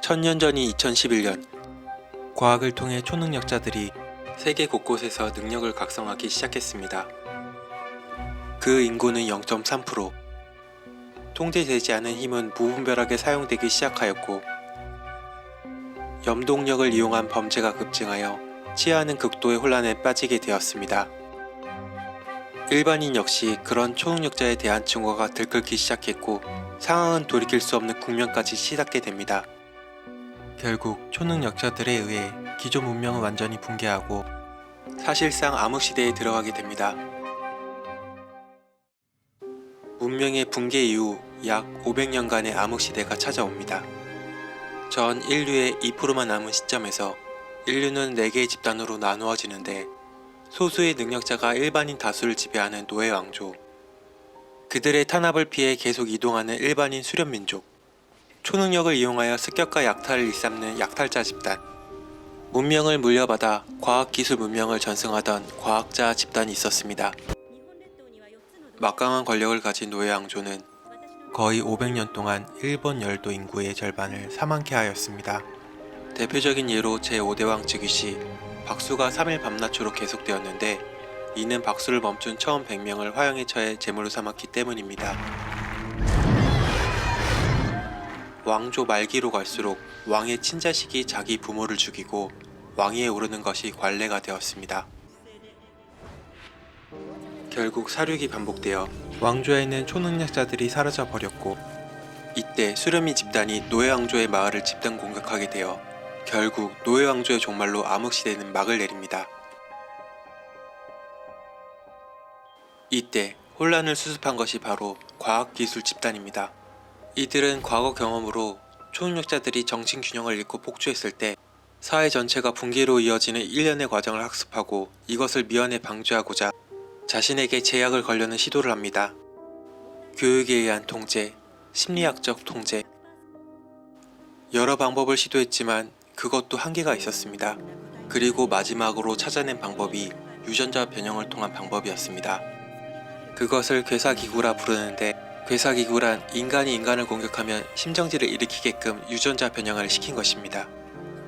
천년 전인 2011년, 과학을 통해 초능력자들이 세계 곳곳에서 능력을 각성하기 시작했습니다. 그 인구는 0.3%, 통제되지 않은 힘은 무분별하게 사용되기 시작하였고, 염동력을 이용한 범죄가 급증하여 치하는 극도의 혼란에 빠지게 되었습니다. 일반인 역시 그런 초능력자에 대한 증오가 들끓기 시작했고, 상황은 돌이킬 수 없는 국면까지 치닫게 됩니다. 결국 초능력자들에 의해 기존 문명은 완전히 붕괴하고 사실상 암흑시대에 들어가게 됩니다. 문명의 붕괴 이후 약 500년간의 암흑시대가 찾아옵니다. 전 인류의 2%만 남은 시점에서 인류는 4개의 집단으로 나누어지는데, 소수의 능력자가 일반인 다수를 지배하는 노예 왕조, 그들의 탄압을 피해 계속 이동하는 일반인 수련민족, 초능력을 이용하여 습격과 약탈을 일삼는 약탈자 집단, 문명을 물려받아 과학기술 문명을 전승하던 과학자 집단이 있었습니다. 막강한 권력을 가진 노예 왕조는 거의 500년 동안 일본 열도 인구의 절반을 사망케 하였습니다. 대표적인 예로 제5대왕 즉위시 박수가 3일 밤낮으로 계속되었는데, 이는 박수를 멈춘 처음 100명을 화형에 처해 제물로 삼았기 때문입니다. 왕조 말기로 갈수록 왕의 친자식이 자기 부모를 죽이고 왕위에 오르는 것이 관례가 되었습니다. 결국 사륙이 반복되어 왕조에는 초능력자들이 사라져 버렸고, 이때 수렴이 집단이 노예왕조의 마을을 집단 공격하게 되어 결국 노예왕조의 종말로 암흑시대는 막을 내립니다. 이때 혼란을 수습한 것이 바로 과학기술 집단입니다. 이들은 과거 경험으로 초능력자들이 정신균형을 잃고 폭주했을 때 사회 전체가 붕괴로 이어지는 일련의 과정을 학습하고, 이것을 미연에 방지하고자 자신에게 제약을 걸려는 시도를 합니다. 교육에 의한 통제, 심리학적 통제, 여러 방법을 시도했지만 그것도 한계가 있었습니다. 그리고 마지막으로 찾아낸 방법이 유전자 변형을 통한 방법이었습니다. 그것을 괴사기구라 부르는데, 괴사기구란 인간이 인간을 공격하면 심정지를 일으키게끔 유전자 변형을 시킨 것입니다.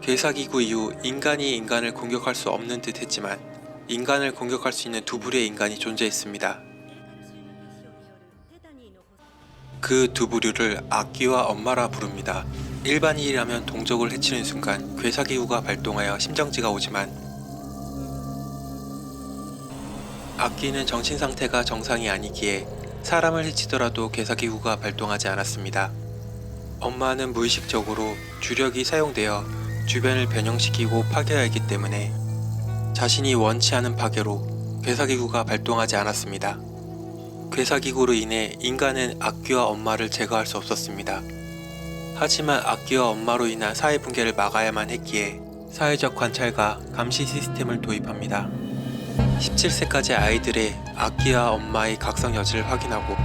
괴사기구 이후 인간이 인간을 공격할 수 없는 듯 했지만 인간을 공격할 수 있는 두 부류의 인간이 존재했습니다. 그 두 부류를 악귀와 엄마라 부릅니다. 일반인이라면 동족을 해치는 순간 괴사기구가 발동하여 심정지가 오지만, 악귀는 정신상태가 정상이 아니기에 사람을 해치더라도 괴사기구가 발동하지 않았습니다. 엄마는 무의식적으로 주력이 사용되어 주변을 변형시키고 파괴하였기 때문에 자신이 원치 않은 파괴로 괴사기구가 발동하지 않았습니다. 괴사기구로 인해 인간은 악귀와 엄마를 제거할 수 없었습니다. 하지만 악귀와 엄마로 인한 사회 붕괴를 막아야만 했기에 사회적 관찰과 감시 시스템을 도입합니다. 17세까지 아이들의 악귀와 엄마의 각성 여지를 확인하고,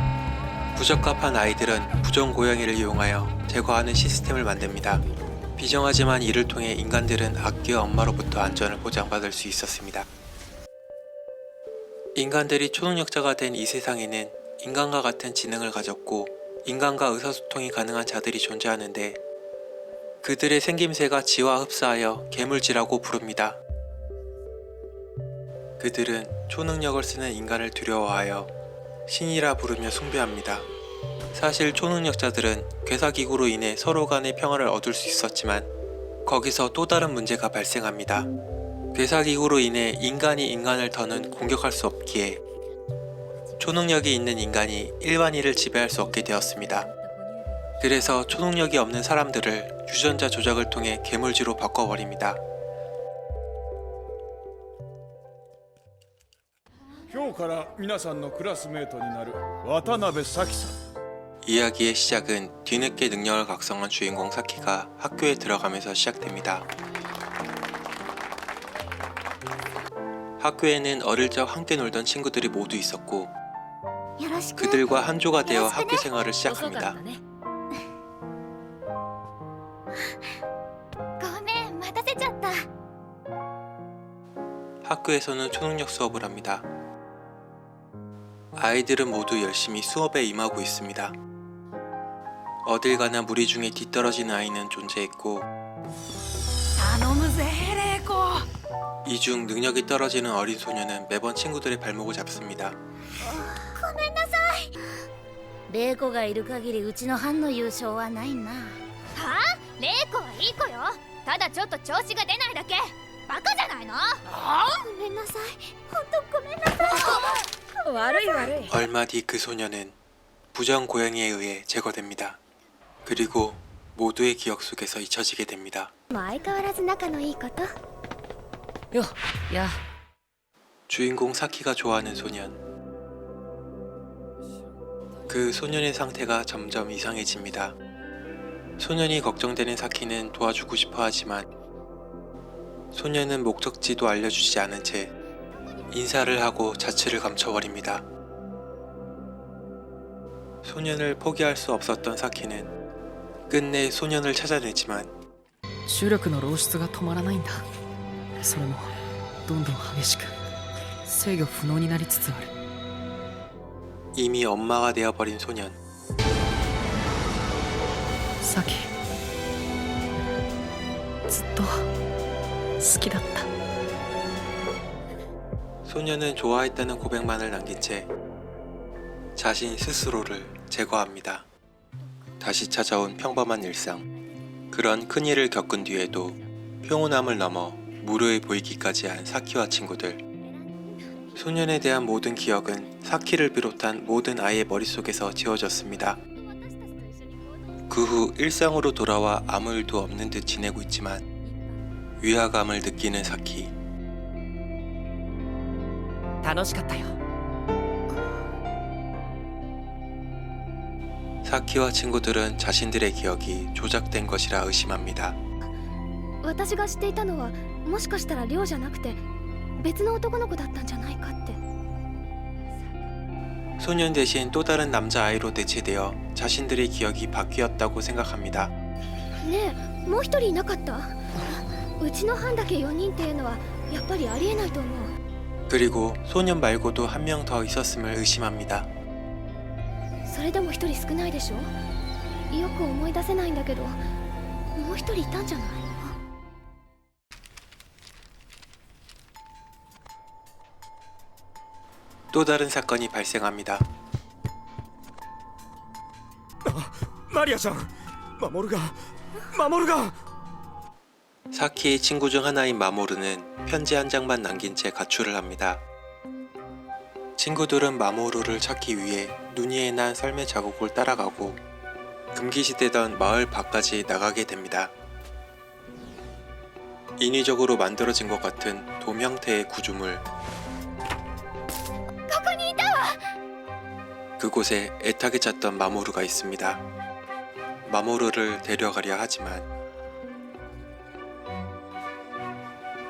부적합한 아이들은 부정고양이를 이용하여 제거하는 시스템을 만듭니다. 비정하지만 이를 통해 인간들은 악귀와 엄마로부터 안전을 보장받을 수 있었습니다. 인간들이 초능력자가 된 이 세상에는 인간과 같은 지능을 가졌고 인간과 의사소통이 가능한 자들이 존재하는데, 그들의 생김새가 지와 흡사하여 괴물지라고 부릅니다. 그들은 초능력을 쓰는 인간을 두려워하여 신이라 부르며 숭배합니다. 사실 초능력자들은 괴사기구로 인해 서로 간의 평화를 얻을 수 있었지만, 거기서 또 다른 문제가 발생합니다. 괴사기구로 인해 인간이 인간을 더는 공격할 수 없기에 초능력이 있는 인간이 일반인을 지배할 수 없게 되었습니다. 그래서 초능력이 없는 사람들을 유전자 조작을 통해 괴물지로 바꿔버립니다. 今日から皆さんのクラスメートになる渡辺咲さん。 이야기의 시작은 뒤늦게 능력을 각성한 주인공 사키가 학교에 들어가면서 시작됩니다. 학교에는 어릴 적 함께 놀던 친구들이 모두 있었고, 그들과 한조가 되어 학교 생활을 시작합니다. 학교에서는 초능력 수업을 합니다. 아이들은 모두 열심히 수업에 임하고 있습니다. 어딜 가나 무리 중에 뒤떨어진 아이는 존재했고 頼むぜ玲子 이 중 능력이 떨어지는 어린 소녀는 매번 친구들의 발목을 잡습니다. 玲子がいる限りうちの班の優勝はないな。はあ？玲子はいい子よ。ただちょっと調子が出ないだけ。バカじゃないの？ごめんなさい。本当ごめんなさい。悪い悪い 얼마 뒤 그 소녀는 부정 고양이에 의해 제거됩니다. 그리고 모두의 기억 속에서 잊혀지게 됩니다. 相変わらず仲のいいこと。よや 주인공 사키가 좋아하는 소년. 그 소년의 상태가 점점 이상해집니다. 소년이 걱정되는 사키는 도와주고 싶어 하지만 소년은 목적지도 알려주지 않은 채 인사를 하고 자취를 감춰버립니다. 소년을 포기할 수 없었던 사키는 끝내 소년을 찾아내지만 重力の漏出が止まらないんだ。それもどんどん激しく制御不能になりつつある。 이미 엄마가 되어버린 소년. さきずっと好きだった。 소년은 좋아했다는 고백만을 남긴 채 자신 스스로를 제거합니다. 다시 찾아온 평범한 일상. 그런 큰일을 겪은 뒤에도 평온함을 넘어 무료해 보이기까지 한 사키와 친구들. 소년에 대한 모든 기억은 사키를 비롯한 모든 아이의 머릿속에서 지워졌습니다. 그 후 일상으로 돌아와 아무 일도 없는 듯 지내고 있지만 위화감을 느끼는 사키. 楽しかったよ。 사키와 친구들은 자신들의 기억이 조작된 것이라 의심합니다. 私が知っていたのはもしかしたら亮じゃなくて別の男の子だったんじゃないかって。 소년 대신 또 다른 남자아이로 대체되어 자신들의 기억이 바뀌었다고 생각합니다. ねえ、もう一人いなかった？うちの班だけ4人っていうのはやっぱりありえないと思う。 그리고 소년 말고도 한 명 더 있었음을 의심합니다. それでも一人少ないでしょ？よく思い出せないんだけど、もう一人いたんじゃない？ 또 다른 사건이 발생합니다. マリアちゃん守が 사키의 친구 중 하나인 마모루는 편지 한 장만 남긴 채 가출을 합니다. 친구들은 마모루를 찾기 위해 눈이에 난 썰매 자국을 따라가고 금기시되던 마을 밖까지 나가게 됩니다. 인위적으로 만들어진 것 같은 돔 형태의 구조물. 그곳에 애타게 찾던 마모루가 있습니다. 마모루를 데려가려 하지만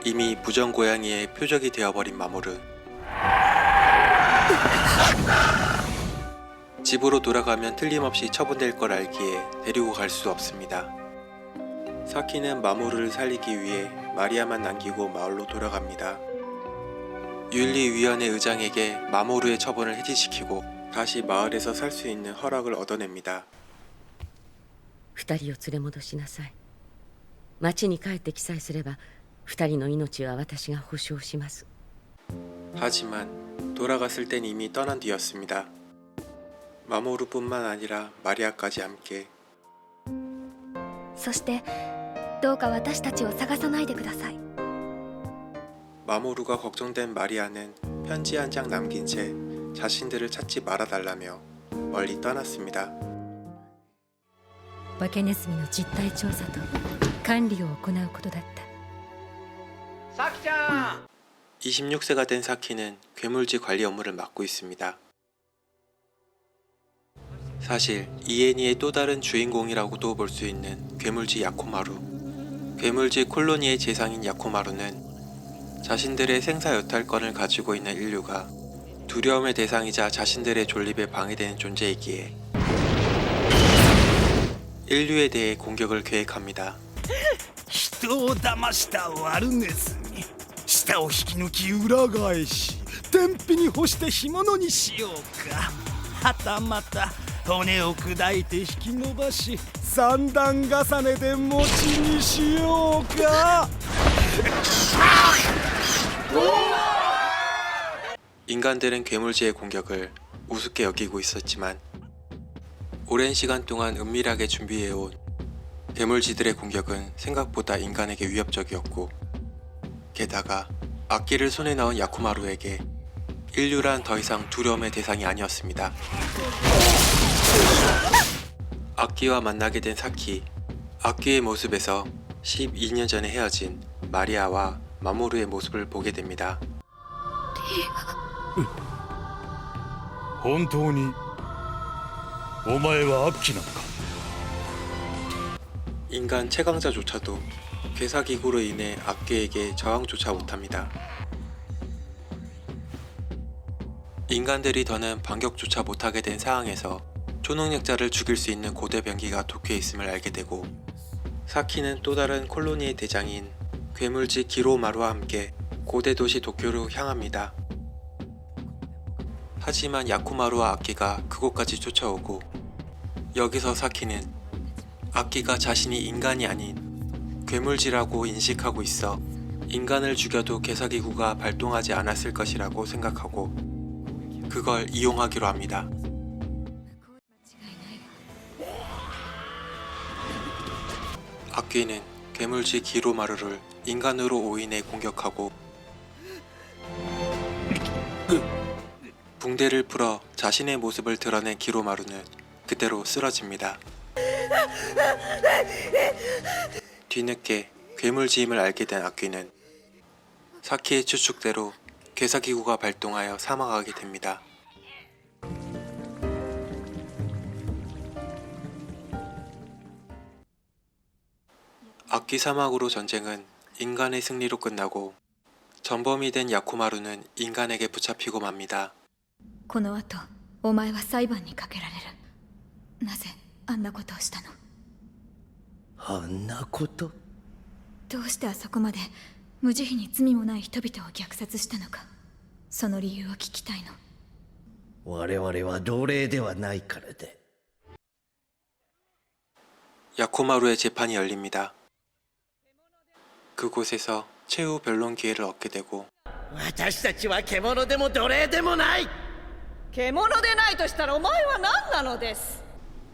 이미 부정 고양이의 표적이 되어버린 마모루. 집으로 돌아가면 틀림없이 처분될 걸 알기에 데리고 갈 수 없습니다. 사키는 마모루를 살리기 위해 마리아만 남기고 마을로 돌아갑니다. 윤리위원회 의장에게 마모루의 처분을 해지시키고 다시 마을에서 살 수 있는 허락을 얻어냅니다. 二人を連れ戻しなさい。町に帰ってきさえすれば二人の命は私が保証します。 하지만 돌아갔을 땐 이미 떠난 뒤였습니다. 마모루뿐만 아니라 마리아까지 함께. そしてどうか私たちを探さないでください。 마모루가 걱정된 마리아는 편지 한 장 남긴 채 자신들을 찾지 말아달라며 멀리 떠났습니다. 化けネズミの実態調査と管理を行うことだった。 26세가 된 사키는 괴물지 관리 업무를 맡고 있습니다. 사실 이애니의 또 다른 주인공이라고도 볼 수 있는 괴물지 야코마루. 괴물지 콜로니의 재상인 야코마루는 자신들의 생사 여탈권을 가지고 있는 인류가 두려움의 대상이자 자신들의 존립에 방해되는 존재이기에 인류에 대해 공격을 계획합니다. 人を騙した悪ネズミ舌を引き抜き裏返し天日に干して干物にしようかはたまた骨を砕いて引き伸ばし三段重ねで餅にしようか。 인간들은 괴물지의 공격을 우습게 여기고 있었지만 오랜 시간 동안 은밀하게 준비해온 괴물지들의 공격은 생각보다 인간에게 위협적이었고, 게다가 악기를 손에 넣은 야쿠마루에게 인류란 더 이상 두려움의 대상이 아니었습니다. 악기와 만나게 된 사키, 악기의 모습에서 12년 전에 헤어진 마리아와 마모루의 모습을 보게 됩니다. 本当にお前はアッキなのか。 인간 최강자조차도 괴사기구로 인해 악귀에게 저항조차 못합니다. 인간들이 더는 반격조차 못하게 된 상황에서 초능력자를 죽일 수 있는 고대 병기가 도쿄에 있음을 알게 되고, 사키는 또 다른 콜로니의 대장인 괴물지 기로마루와 함께 고대 도시 도쿄로 향합니다. 하지만 야쿠마루와 악기가 그곳까지 쫓아오고, 여기서 사키는 악기가 자신이 인간이 아닌 괴물지라고 인식하고 있어 인간을 죽여도 괴사기구가 발동하지 않았을 것이라고 생각하고 그걸 이용하기로 합니다. 악귀는 괴물지 기로마루를 인간으로 오인해 공격하고 붕대를 풀어 자신의 모습을 드러낸 기로마루는 그대로 쓰러집니다. 뒤늦게 괴물지임을 알게 된 악귀는 사키의 추측대로 괴사기구가 발동하여 사망하게 됩니다. 악귀 사막으로 전쟁은 인간의 승리로 끝나고 전범이 된 야쿠마루는 인간에게 붙잡히고 맙니다. この後お前は裁判にかけられる。なぜあんなことをしたの？あんなこと？どうしてあそこまで無慈悲に罪もない人々を虐殺したのか、その理由を聞きたいの。我々は奴隷ではないからで。 야쿠마루의 재판이 열립니다. 그곳에서 최후 변론 기회를 얻게 되고 私たちは獣でも奴隷でもない。獣でないとしたらお前は何なのです。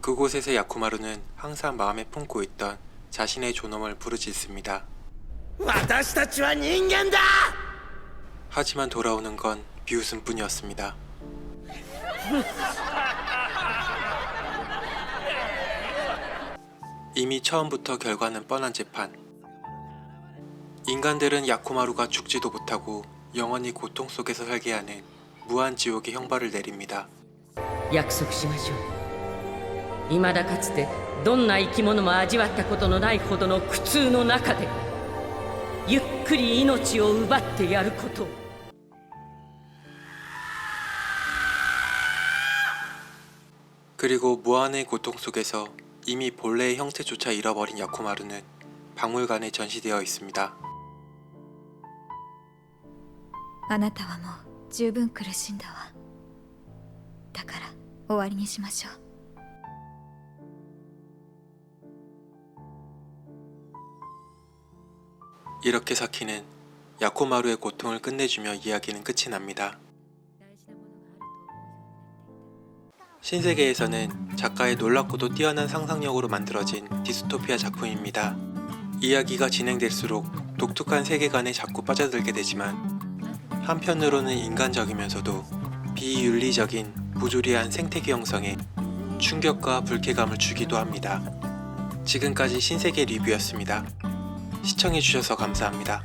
그곳에서 야쿠마루는 항상 마음에 품고 있던 자신의 존엄을 부르짖습니다. 私たちは人間だ。 하지만 돌아오는 건 비웃음뿐이었습니다. 이미 처음부터 결과는 뻔한 재판. 인간들은 야쿠마루가 죽지도 못하고 영원히 고통 속에서 살게 하는 무한 지옥의 형벌을 내립니다. 約束しましょう。未だかつてどんな生き物も味わったことのないほどの苦痛の中でゆっくり命を奪ってやることを。 그리고 무한의 고통 속에서 이미 본래의 형태조차 잃어버린 야쿠마루는 박물관에 전시되어 있습니다. あなたはもう十分苦しんだわ。だから終わりにしましょう。 이렇게 사키는 야쿠마루의 고통을 끝내주며 이야기는 끝이 납니다. 신세계에서는 작가의 놀랍고도 뛰어난 상상력으로 만들어진 디스토피아 작품입니다. 이야기가 진행될수록 독특한 세계관에 자꾸 빠져들게 되지만 한편으로는 인간적이면서도 비윤리적인 부조리한 생태계 형성에 충격과 불쾌감을 주기도 합니다. 지금까지 신세계 리뷰였습니다. 시청해주셔서 감사합니다.